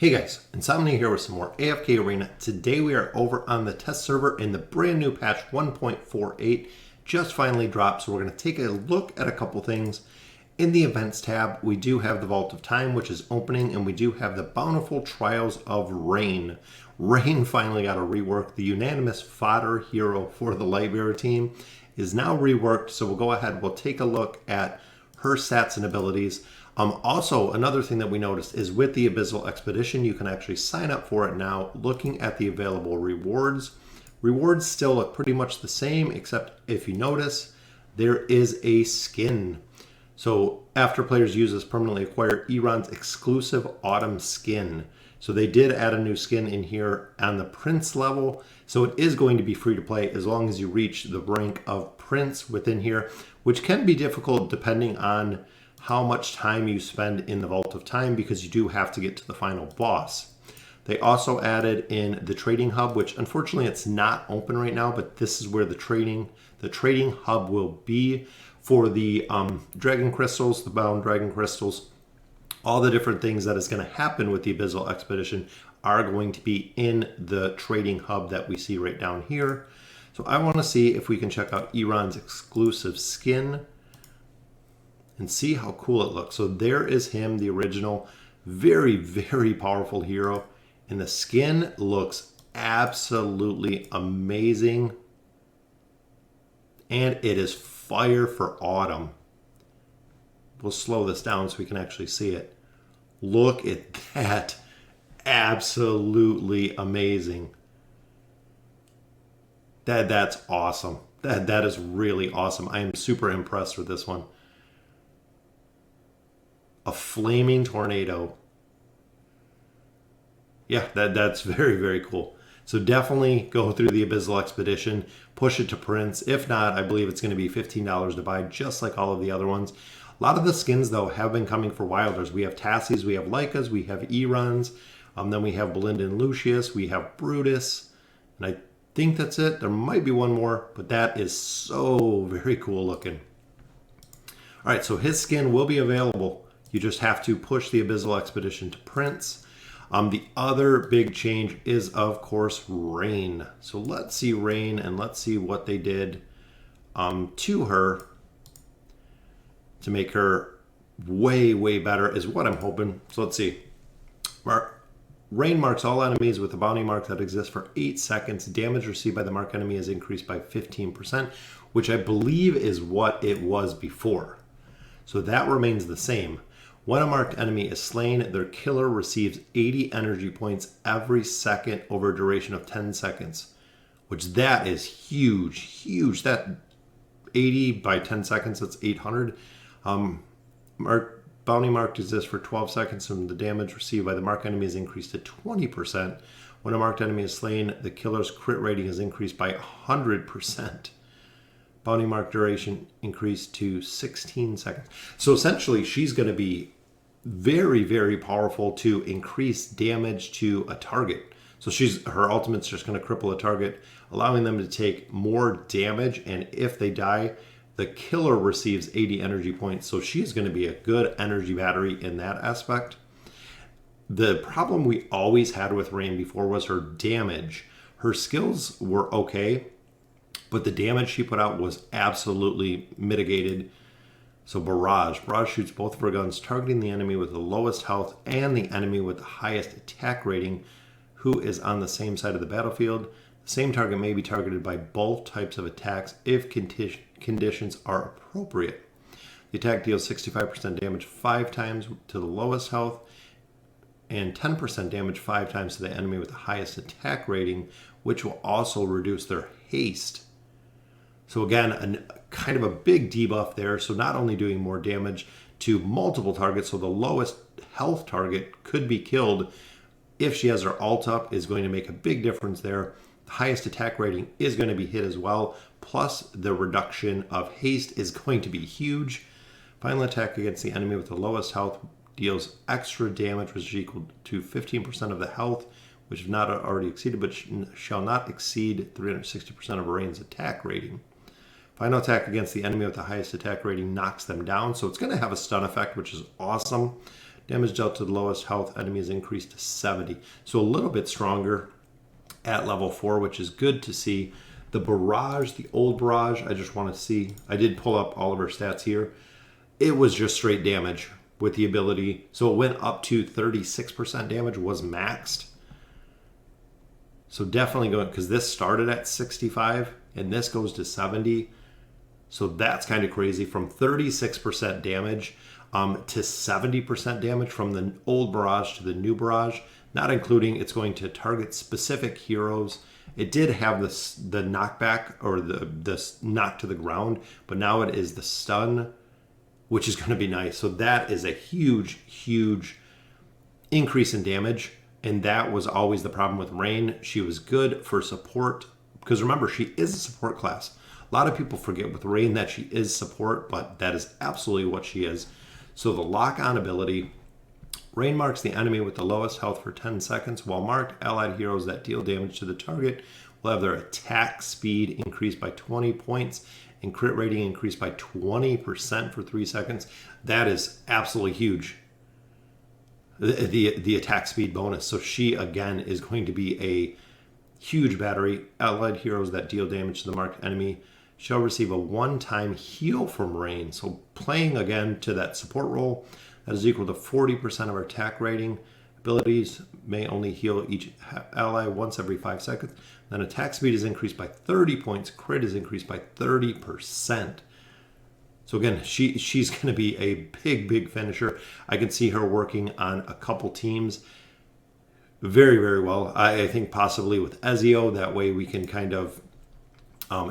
Hey guys, Insomnia here with some more AFK Arena. Today we are over on the test server and the brand new patch 1.48 just finally dropped. So we're going to take a look at a couple things. In the events tab, we do have the Vault of Time, which is opening, and we do have the Bountiful Trials of Raine. Raine finally got a rework. The unanimous fodder hero for the Lightbearer team is now reworked. So we'll go ahead, we'll take a look at her stats and abilities. Also, another thing that we noticed is with the Abyssal Expedition, you can actually sign up for it now. Looking at the available rewards, rewards still look pretty much the same, except if you notice, there is a skin. So after players use this, permanently acquire Eironn's exclusive autumn skin. So they did add a new skin in here on the Prince level. So it is going to be free to play as long as you reach the rank of Prince within here, which can be difficult depending on how much time you spend in the Vault of Time, because you do have to get to the final boss. They also added in the trading hub, which unfortunately it's not open right now, but this is where the trading hub will be for the dragon crystals, the bound dragon crystals. All the different things that is going to happen with the Abyssal Expedition are going to be in the trading hub that we see right down here. So I want to see if we can check out Eironn's exclusive skin and see how cool it looks. So there is him, the original, very, very powerful hero. And the skin looks absolutely amazing. And it is fire for autumn. We'll slow this down so we can actually see it. Look at that. Absolutely amazing. That's awesome. That is really awesome. I am super impressed with this one. A flaming tornado. Yeah, that's very, very cool. So definitely go through the Abyssal Expedition, push it to Prince. If not, I believe it's going to be $15 to buy, just like all of the other ones. A lot of the skins, though, have been coming for Wilders. We have Tassies, we have Lycas, we have Eirons, then we have Belinda and Lucius, we have Brutus, and I think that's it. There might be one more, but that is so very cool looking. All right, so his skin will be available. You just have to push the Abyssal Expedition to Prince. The other big change is, of course, Raine. So let's see Raine and let's see what they did to her to make her way, way better is what I'm hoping. So let's see. Raine marks all enemies with a bounty mark that exists for 8 seconds. Damage received by the marked enemy is increased by 15%, which I believe is what it was before. So that remains the same. When a marked enemy is slain, their killer receives 80 energy points every second over a duration of 10 seconds, which that is huge, huge. That 80 by 10 seconds, that's 800. Bounty marked exists for 12 seconds, and the damage received by the marked enemy is increased to 20%. When a marked enemy is slain, the killer's crit rating is increased by 100%. Bounty mark duration increased to 16 seconds. So essentially, she's going to be very, very powerful to increase damage to a target. So her ultimate's just going to cripple a target, allowing them to take more damage. And if they die, the killer receives 80 energy points. So she's going to be a good energy battery in that aspect. The problem we always had with Raine before was her damage. Her skills were okay, but the damage she put out was absolutely mitigated. So Barrage shoots both of her guns, targeting the enemy with the lowest health and the enemy with the highest attack rating, who is on the same side of the battlefield. The same target may be targeted by both types of attacks if conditions are appropriate. The attack deals 65% damage 5 times to the lowest health, and 10% damage 5 times to the enemy with the highest attack rating, which will also reduce their haste. So again, kind of a big debuff there. So not only doing more damage to multiple targets, so the lowest health target could be killed if she has her ult up, is going to make a big difference there. The highest attack rating is going to be hit as well. Plus the reduction of haste is going to be huge. Final attack against the enemy with the lowest health deals extra damage, which is equal to 15% of the health, which is not already exceeded, but shall not exceed 360% of Raine's attack rating. Final attack against the enemy with the highest attack rating knocks them down. So it's going to have a stun effect, which is awesome. Damage dealt to the lowest health enemy is increased to 70. So a little bit stronger at level 4, which is good to see. The barrage, the old barrage, I just want to see. I did pull up all of her stats here. It was just straight damage with the ability. So it went up to 36% damage, was maxed. So definitely going, because this started at 65 and this goes to 70. So that's kind of crazy. From 36% damage to 70% damage from the old barrage to the new barrage, not including it's going to target specific heroes. It did have this, the knockback or the knock to the ground, but now it is the stun, which is going to be nice. So that is a huge, huge increase in damage. And that was always the problem with Raine. She was good for support because remember, she is a support class. A lot of people forget with Raine that she is support, but that is absolutely what she is. So the lock-on ability, Raine marks the enemy with the lowest health for 10 seconds, while marked allied heroes that deal damage to the target will have their attack speed increased by 20 points and crit rating increased by 20% for 3 seconds. That is absolutely huge. The attack speed bonus. So she, again, is going to be a huge battery. Allied heroes that deal damage to the marked enemy shall receive a one-time heal from Raine. So playing again to that support role, that is equal to 40% of our attack rating. Abilities may only heal each ally once every 5 seconds. Then attack speed is increased by 30 points. Crit is increased by 30%. So again, she's going to be a big, big finisher. I can see her working on a couple teams very, very well. I think possibly with Ezio. That way we can kind of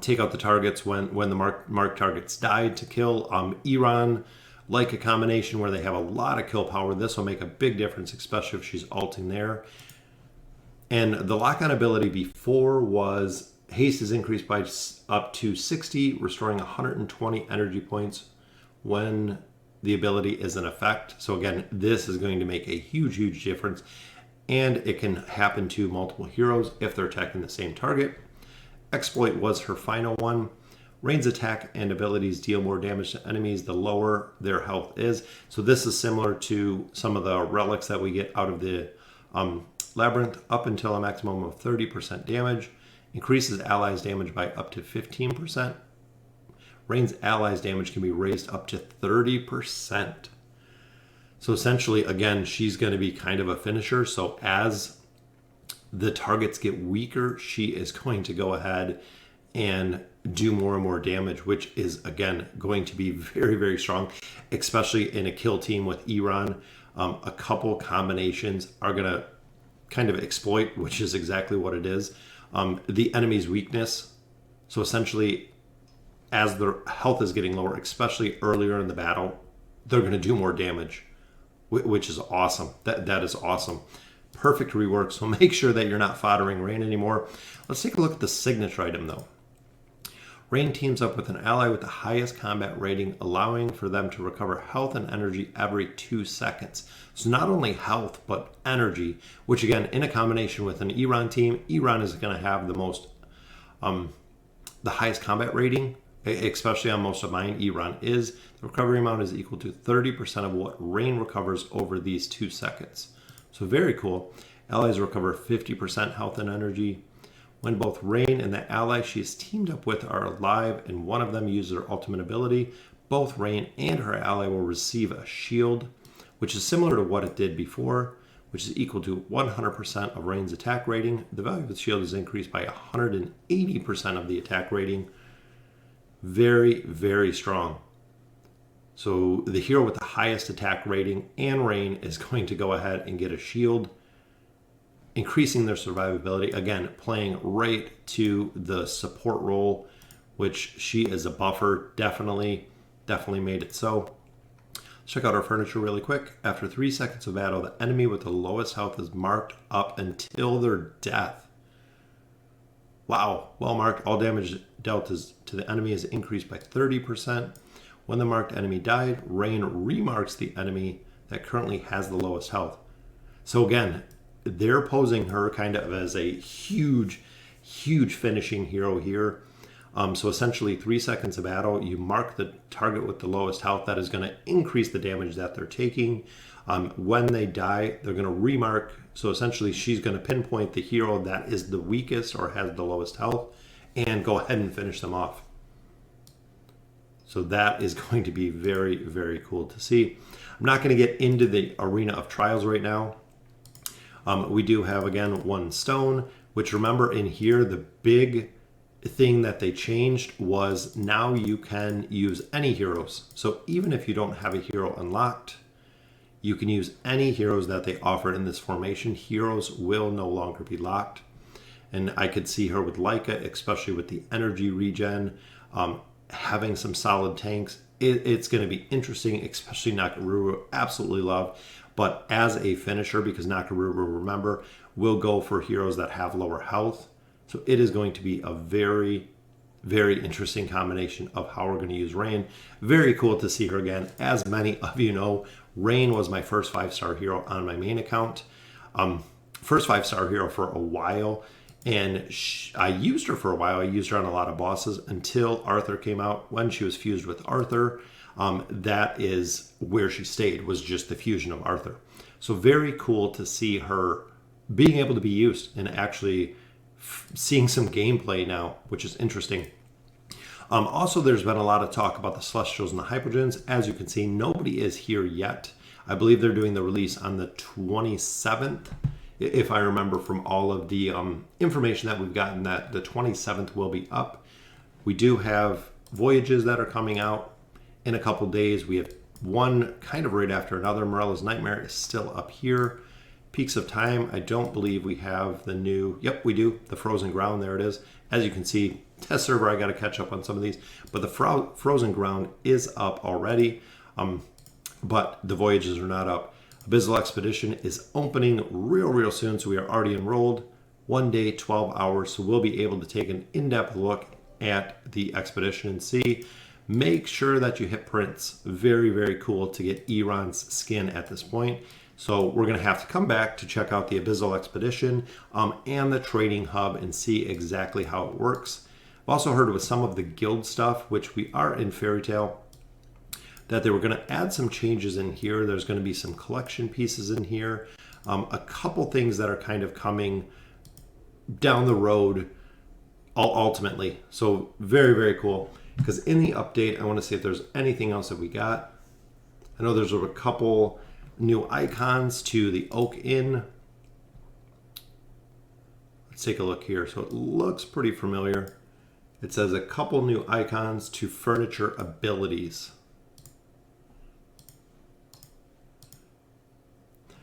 take out the targets when the marked targets die to kill. Eironn, like a combination where they have a lot of kill power. This will make a big difference, especially if she's ulting there. And the lock-on ability before was haste is increased by up to 60, restoring 120 energy points when the ability is in effect. So again, this is going to make a huge, huge difference. And it can happen to multiple heroes if they're attacking the same target. Exploit was her final one. Raine's attack and abilities deal more damage to enemies the lower their health is. So this is similar to some of the relics that we get out of the labyrinth, up until a maximum of 30% damage. Increases allies' damage by up to 15%. Raine's allies' damage can be raised up to 30%. So essentially, again, she's going to be kind of a finisher. So as the targets get weaker, she is going to go ahead and do more and more damage, which is, again, going to be very, very strong, especially in a kill team with Eironn. A couple combinations are going to kind of exploit, which is exactly what it is. The enemy's weakness. So essentially, as their health is getting lower, especially earlier in the battle, they're going to do more damage, which is awesome. That is awesome. Perfect rework. So make sure that you're not foddering Raine anymore. Let's take a look at the signature item, though. Raine teams up with an ally with the highest combat rating, allowing for them to recover health and energy every 2 seconds. So not only health, but energy, which again, in a combination with an Eironn team, Eironn is going to have the most, the highest combat rating, especially on most of mine. Eironn is. The recovery amount is equal to 30% of what Raine recovers over these 2 seconds. So very cool. Allies recover 50% health and energy. When both Raine and the ally she is teamed up with are alive and one of them uses their ultimate ability, both Raine and her ally will receive a shield, which is similar to what it did before, which is equal to 100% of Raine's attack rating. The value of the shield is increased by 180% of the attack rating. Very, very strong. So the hero with the highest attack rating and Raine is going to go ahead and get a shield, increasing their survivability. Again, playing right to the support role, which she is a buffer. Definitely made it so. Let's check out our furniture really quick. After 3 seconds of battle, the enemy with the lowest health is marked up until their death. Wow. Well marked. All damage dealt to the enemy is increased by 30%. When the marked enemy died, Raine remarks the enemy that currently has the lowest health. So again, they're posing her kind of as a huge, huge finishing hero here. So essentially 3 seconds of battle, you mark the target with the lowest health. That is going to increase the damage that they're taking. When they die, they're going to remark. So essentially, she's going to pinpoint the hero that is the weakest or has the lowest health and go ahead and finish them off. So that is going to be very, very cool to see. I'm not going to get into the Arena of Trials right now. We do have, again, 1 stone, which, remember, in here, the big thing that they changed was now you can use any heroes. So even if you don't have a hero unlocked, you can use any heroes that they offer in this formation. Heroes will no longer be locked. And I could see her with Leica, especially with the energy regen, having some solid tanks. It's going to be interesting, especially Nakaruru, absolutely love. But as a finisher, because Nakaruru, remember, will go for heroes that have lower health. So it is going to be a very, very interesting combination of how we're going to use Raine. Very cool to see her again. As many of you know, Raine was my first 5-star hero on my main account. First 5-star hero for a while. And I used her for a while. I used her on a lot of bosses until Arthur came out. When she was fused with Arthur, that is where she stayed, was just the fusion of Arthur. So very cool to see her being able to be used and actually seeing some gameplay now, which is interesting. Also, there's been a lot of talk about the Celestials and the Hypogeans. As you can see, nobody is here yet. I believe they're doing the release on the 27th. If I remember from all of the information that we've gotten, that the 27th will be up. We do have voyages that are coming out in a couple days. We have one kind of right after another. Morella's Nightmare is still up here. Peaks of Time, I don't believe we have the new, yep, we do, the Frozen Ground, there it is. As you can see, test server, I got to catch up on some of these, but the Frozen Ground is up already, but the voyages are not up. Abyssal Expedition is opening real soon, so we are already enrolled. 1 day, 12 hours, so we'll be able to take an in-depth look at the expedition and see. Make sure that you hit prints. Very, very cool to get Eironn's skin at this point. So we're going to have to come back to check out the Abyssal Expedition and the trading hub and see exactly how it works. I've also heard with some of the guild stuff, which we are in Fairy Tail, that they were going to add some changes in here. There's going to be some collection pieces in here. A couple things that are kind of coming down the road ultimately. So very, very cool. Because in the update, I want to see if there's anything else that we got. I know there's a couple new icons to the Oak Inn. Let's take a look here. So it looks pretty familiar. It says a couple new icons to furniture abilities.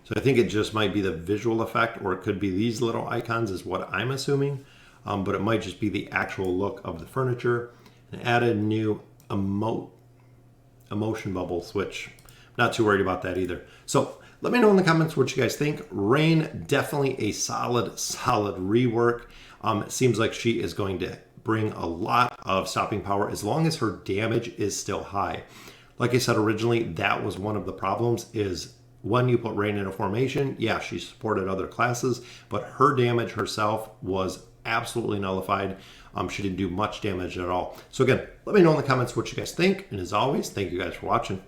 So I think it just might be the visual effect, or it could be these little icons is what I'm assuming. But it might just be the actual look of the furniture. And added new emotion bubbles, which I'm not too worried about that either. So let me know in the comments what you guys think. Raine, definitely a solid rework. It seems like she is going to bring a lot of stopping power as long as her damage is still high. Like I said originally, that was one of the problems, is when you put Raine in a formation, yeah, she supported other classes, but her damage herself was absolutely nullified. She didn't do much damage at all. So again, let me know in the comments what you guys think. And as always, thank you guys for watching.